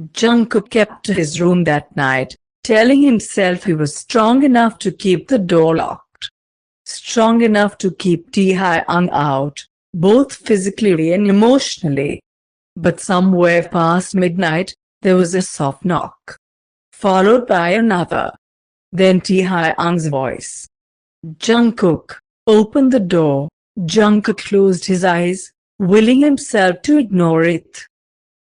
Jungkook kept to his room that night, telling himself he was strong enough to keep the door locked. Strong enough to keep Taehyung out, both physically and emotionally. But somewhere past midnight, there was a soft knock, followed by another. Then Taehyung's voice. "Jungkook, open the door." Jungkook closed his eyes, willing himself to ignore it.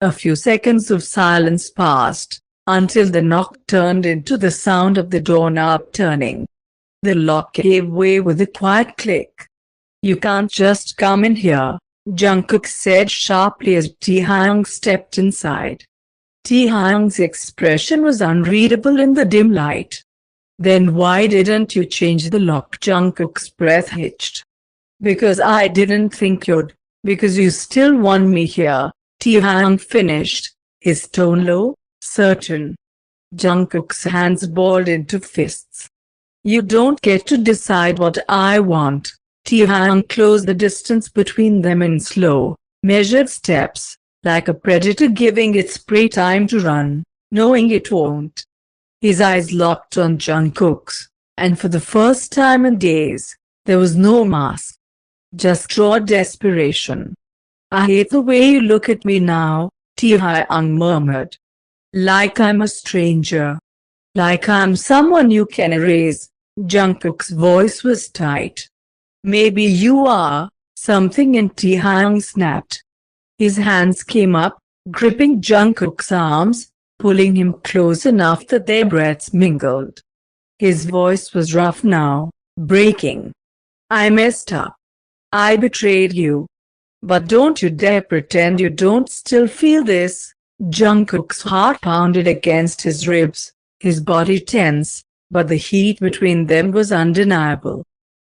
A few seconds of silence passed, until the knock turned into the sound of the doorknob turning. The lock gave way with a quiet click. "You can't just come in here," Jungkook said sharply as Taehyung stepped inside. Taehyung's expression was unreadable in the dim light. "Then why didn't you change the lock?" Jungkook's breath hitched. "Because I didn't think you'd. Because you still want me here," Taehyung finished, his tone low, certain. Jungkook's hands balled into fists. "You don't get to decide what I want." Taehyung closed the distance between them in slow, measured steps, like a predator giving its prey time to run, knowing it won't. His eyes locked on Jungkook's, and for the first time in days, there was no mask. Just raw desperation. "I hate the way you look at me now," Taehyung murmured. "Like I'm a stranger. Like I'm someone you can erase." Jungkook's voice was tight. "Maybe you are something," and Taehyung snapped. His hands came up, gripping Jungkook's arms, pulling him close enough that their breaths mingled. His voice was rough now, breaking. "I messed up. I betrayed you. But don't you dare pretend you don't still feel this." Jungkook's heart pounded against his ribs, his body tense, but the heat between them was undeniable.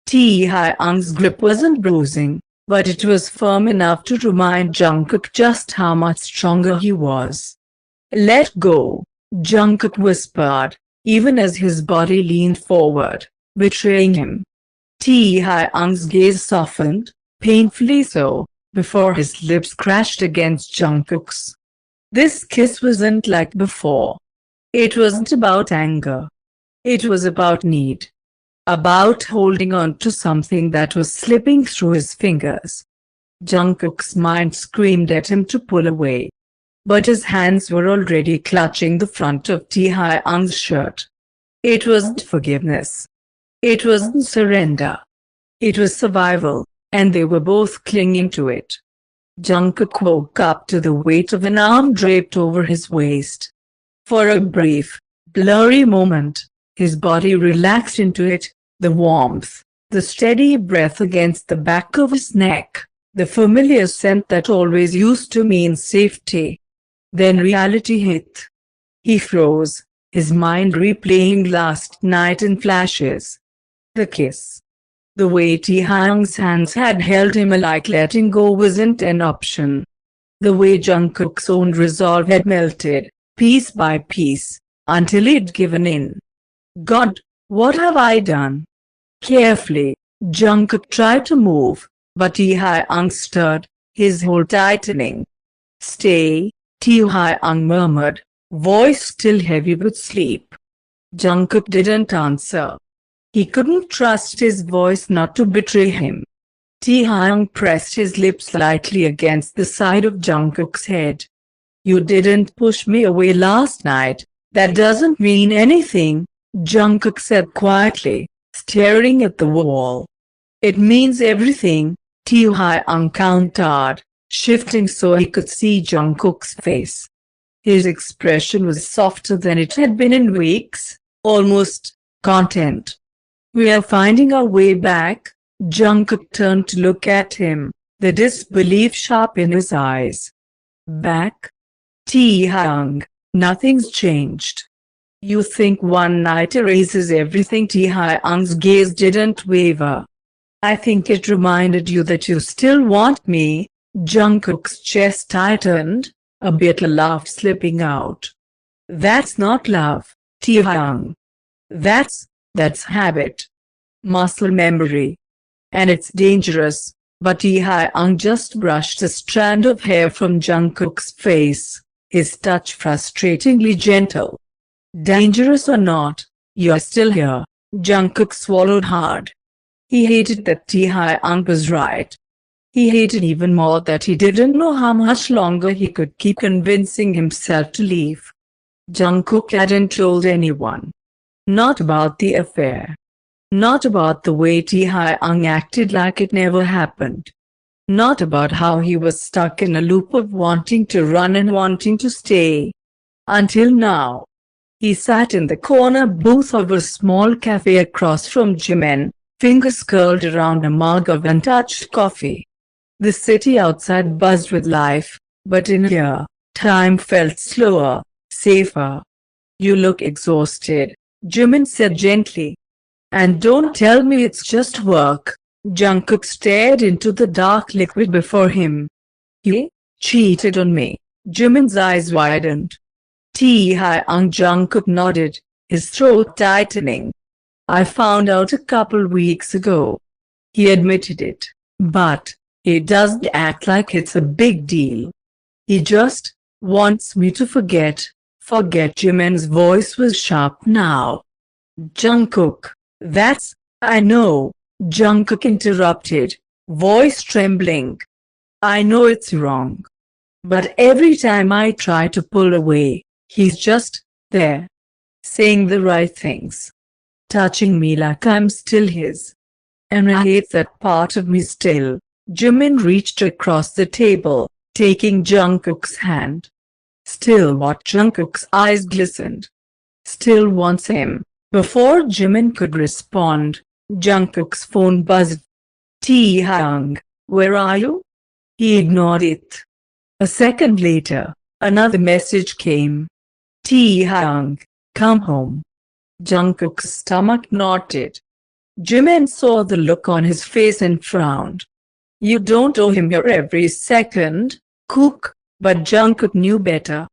Taehyung's grip wasn't bruising, but it was firm enough to remind Jungkook just how much stronger he was. "Let go," Jungkook whispered, even as his body leaned forward, betraying him. Taehyung's gaze softened, painfully so, before his lips crashed against Jungkook's. This kiss wasn't like before. It wasn't about anger. It was about need. About holding on to something that was slipping through his fingers. Jungkook's mind screamed at him to pull away. But his hands were already clutching the front of Taehyung's shirt. It wasn't forgiveness. It wasn't surrender. It was survival, and they were both clinging to it. Jungkook woke up to the weight of an arm draped over his waist. For a brief, blurry moment, his body relaxed into it, the warmth, the steady breath against the back of his neck, the familiar scent that always used to mean safety. Then reality hit. He froze, his mind replaying last night in flashes. The kiss. The way Taehyung's hands had held him, like letting go wasn't an option. The way Jungkook's own resolve had melted, piece by piece, until he'd given in. God, what have I done? Carefully, Jungkook tried to move, but Taehyung stirred, his hold tightening. "Stay," Taehyung murmured, voice still heavy with sleep. Jungkook didn't answer. He couldn't trust his voice not to betray him. Taehyung pressed his lips lightly against the side of Jungkook's head. "You didn't push me away last night. That doesn't mean anything," Jungkook said quietly, staring at the wall. "It means everything," Taehyung countered, shifting so he could see Jungkook's face. His expression was softer than it had been in weeks, almost content. "We are finding our way back." Jungkook turned to look at him, the disbelief sharp in his eyes. "Back?" "Taehyung, nothing's changed." "You think one night erases everything?" Taehyung's gaze didn't waver. "I think it reminded you that you still want me." Jungkook's chest tightened, a bitter laugh slipping out. "That's not love, Taehyung. That's habit. Muscle memory. And it's dangerous." But Taehyung just brushed a strand of hair from Jungkook's face. his touch frustratingly gentle. Dangerous or not, you're still here. Jungkook swallowed hard. He hated that Taehyung was right. He hated even more that he didn't know how much longer he could keep convincing himself to leave. Jungkook hadn't told anyone. Not about the affair. Not about the way Taehyung acted like it never happened. Not about how he was stuck in a loop of wanting to run and wanting to stay. Until now. He sat in the corner booth of a small cafe across from Jimin, fingers curled around a mug of untouched coffee. The city outside buzzed with life, but in here, time felt slower, safer. You look exhausted, Jimin said gently. And don't tell me it's just work. Jungkook stared into the dark liquid before him. You cheated on me. Jimin's eyes widened. Taehyung. Jungkook nodded, his throat tightening. I found out a couple weeks ago. He admitted it, but he doesn't act like it's a big deal. He just wants me to forget. Forget. Jimin's voice was sharp now. Jungkook, I know, Jungkook interrupted, voice trembling. I know it's wrong. But every time I try to pull away, he's just there, saying the right things. Touching me like I'm still his. And I hate that part of me still. Jimin reached across the table, taking Jungkook's hand. Still what? Jungkook's eyes glistened. Still wants him. Before Jimin could respond, Jungkook's phone buzzed. Taehyung, where are you? He ignored it. A second later, another message came. Taehyung, come home. Jungkook's stomach knotted. Jimin saw the look on his face and frowned. You don't owe him your every second, kook, but Jungkook knew better.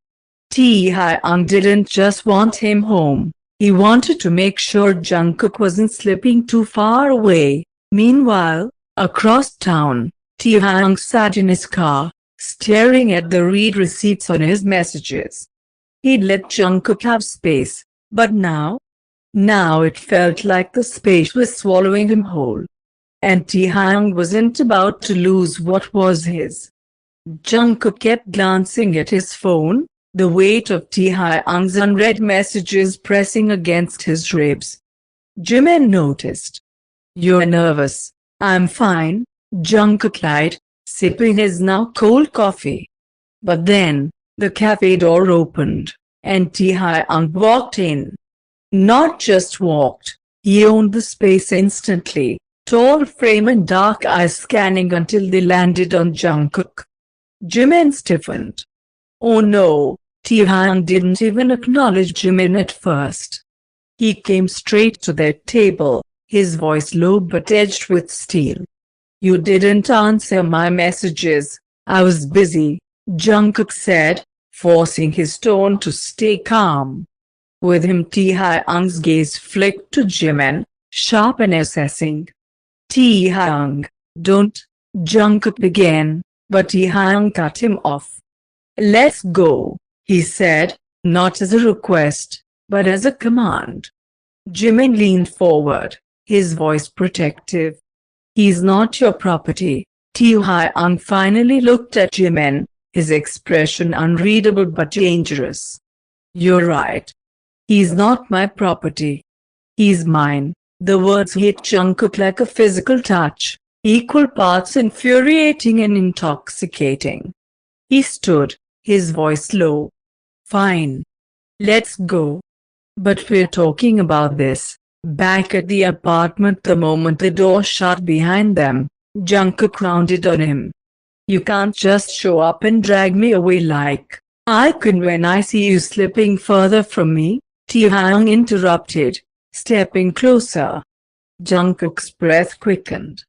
Taehyung didn't just want him home. He wanted to make sure Jungkook wasn't slipping too far away. Meanwhile, across town, Taehyung sat in his car, staring at the read receipts on his messages. He'd let Jungkook have space, but now it felt like the space was swallowing him whole. And Taehyung wasn't about to lose what was his. Jungkook kept glancing at his phone, the weight of Taehyung's unread messages pressing against his ribs. Jimin noticed. You're nervous. I'm fine, Jungkook lied, sipping his now cold coffee. But then, the cafe door opened, and Taehyung walked in. Not just walked, he owned the space instantly, tall frame and dark eyes scanning until they landed on Jungkook. Jimin stiffened. Oh no, Taehyung didn't even acknowledge Jimin at first. He came straight to their table, his voice low but edged with steel. You didn't answer my messages. I was busy, Jungkook said, forcing his tone to stay calm. With him, Taehyung's gaze flicked to Jimin, sharp and assessing. Taehyung, don't, Jungkook began, but Taehyung cut him off. Let's go, he said, not as a request, but as a command. Jimin leaned forward, his voice protective. He's not your property. Taehyung finally looked at Jimin, his expression unreadable but dangerous. You're right. He's not my property. He's mine. The words hit Jungkook like a physical touch, equal parts infuriating and intoxicating. He stood, his voice low. Fine. Let's go. But we're talking about this. Back at the apartment the moment the door shut behind them, Jungkook rounded on him. You can't just show up and drag me away like I can when I see you slipping further from me, Taehyung interrupted, stepping closer. Jungkook's breath quickened.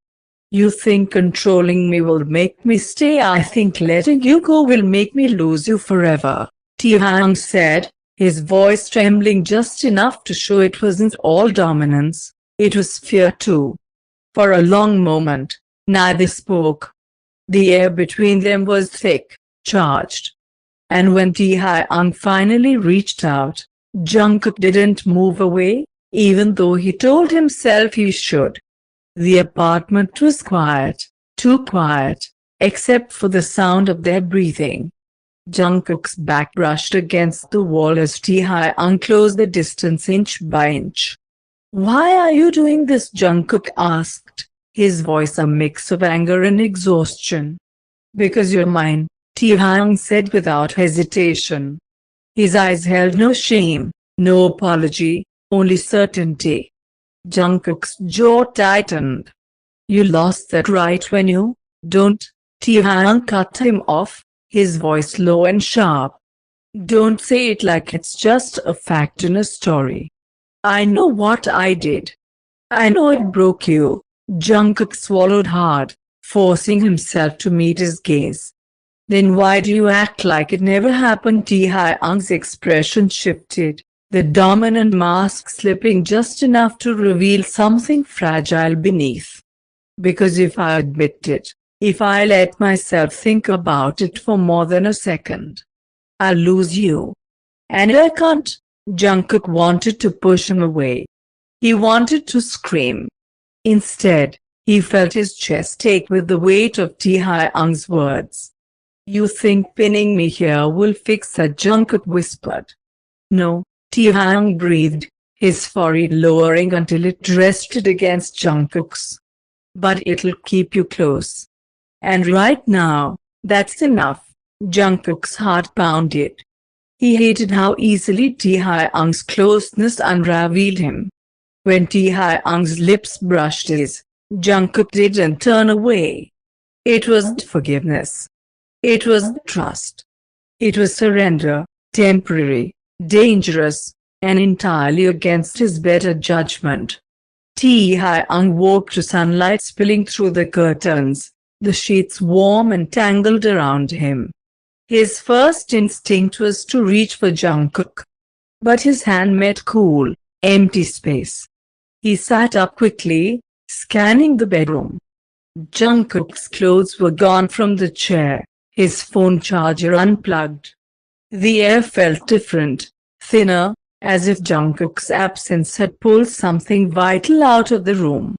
You think controlling me will make me stay? I think letting you go will make me lose you forever, Taehyung said, his voice trembling just enough to show it wasn't all dominance, it was fear too. For a long moment, neither spoke. The air between them was thick, charged. And when Taehyung finally reached out, Jungkook didn't move away, even though he told himself he should. The apartment was quiet, too quiet, except for the sound of their breathing. Jungkook's back brushed against the wall as Taehyung closed the distance inch by inch. "Why are you doing this?" Jungkook asked, his voice a mix of anger and exhaustion. "Because you're mine," Taehyung said without hesitation. His eyes held no shame, no apology, only certainty. Jungkook's jaw tightened. "You lost that right when you don't," Taehyung cut him off, his voice low and sharp. "Don't say it like it's just a fact in a story. I know what I did. I know it broke you." Jungkook swallowed hard, forcing himself to meet his gaze. "Then why do you act like it never happened?" Taehyung's expression shifted, the dominant mask slipping just enough to reveal something fragile beneath. "Because if I admit it, if I let myself think about it for more than a second, I'll lose you. And I can't." Jungkook wanted to push him away. He wanted to scream. Instead, he felt his chest ache with the weight of Taehyung's words. "You think pinning me here will fix that?" Jungkook whispered. "No," Taehyung breathed, his forehead lowering until it rested against Jungkook's. "But it'll keep you close. And right now, that's enough." Jungkook's heart pounded. He hated how easily Taehyung's closeness unraveled him. When Taehyung's lips brushed his, Jungkook didn't turn away. It wasn't forgiveness. It wasn't trust. It was surrender, temporary, dangerous, and entirely against his better judgment. Taehyung woke to sunlight spilling through the curtains, the sheets warm and tangled around him. His first instinct was to reach for Jungkook. But his hand met cool, empty space. He sat up quickly, scanning the bedroom. Jungkook's clothes were gone from the chair, his phone charger unplugged. The air felt different, thinner, as if Jungkook's absence had pulled something vital out of the room.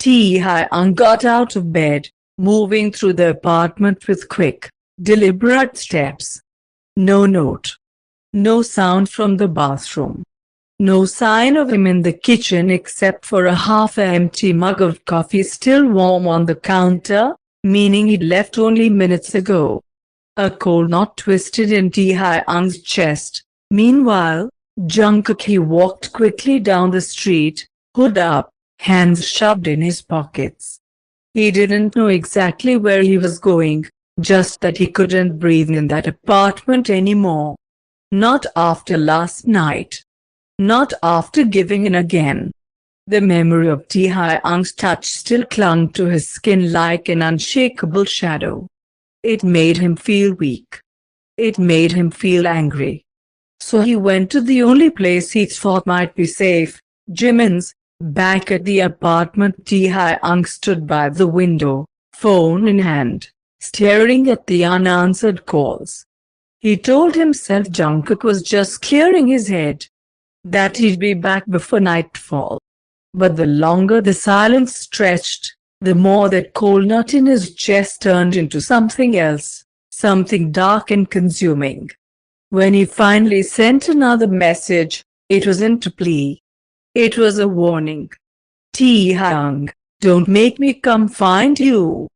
Taehyung got out of bed, moving through the apartment with quick, deliberate steps. No note. No sound from the bathroom. No sign of him in the kitchen except for a half-empty mug of coffee still warm on the counter, meaning he'd left only minutes ago. A cold knot twisted in Taehyung's chest. Meanwhile, Jungkook walked quickly down the street, hood up, hands shoved in his pockets. He didn't know exactly where he was going, just that he couldn't breathe in that apartment anymore. Not after last night. Not after giving in again. The memory of Taehyung's touch still clung to his skin like an unshakable shadow. It made him feel weak. It made him feel angry. So he went to the only place he thought might be safe, Jimin's. Back at the apartment, Taehyung stood by the window, phone in hand, staring at the unanswered calls. He told himself Jungkook was just clearing his head, that he'd be back before nightfall. But the longer the silence stretched, the more that cold knot in his chest turned into something else, something dark and consuming. When he finally sent another message, it wasn't a plea. It was a warning. "Taehyung, don't make me come find you."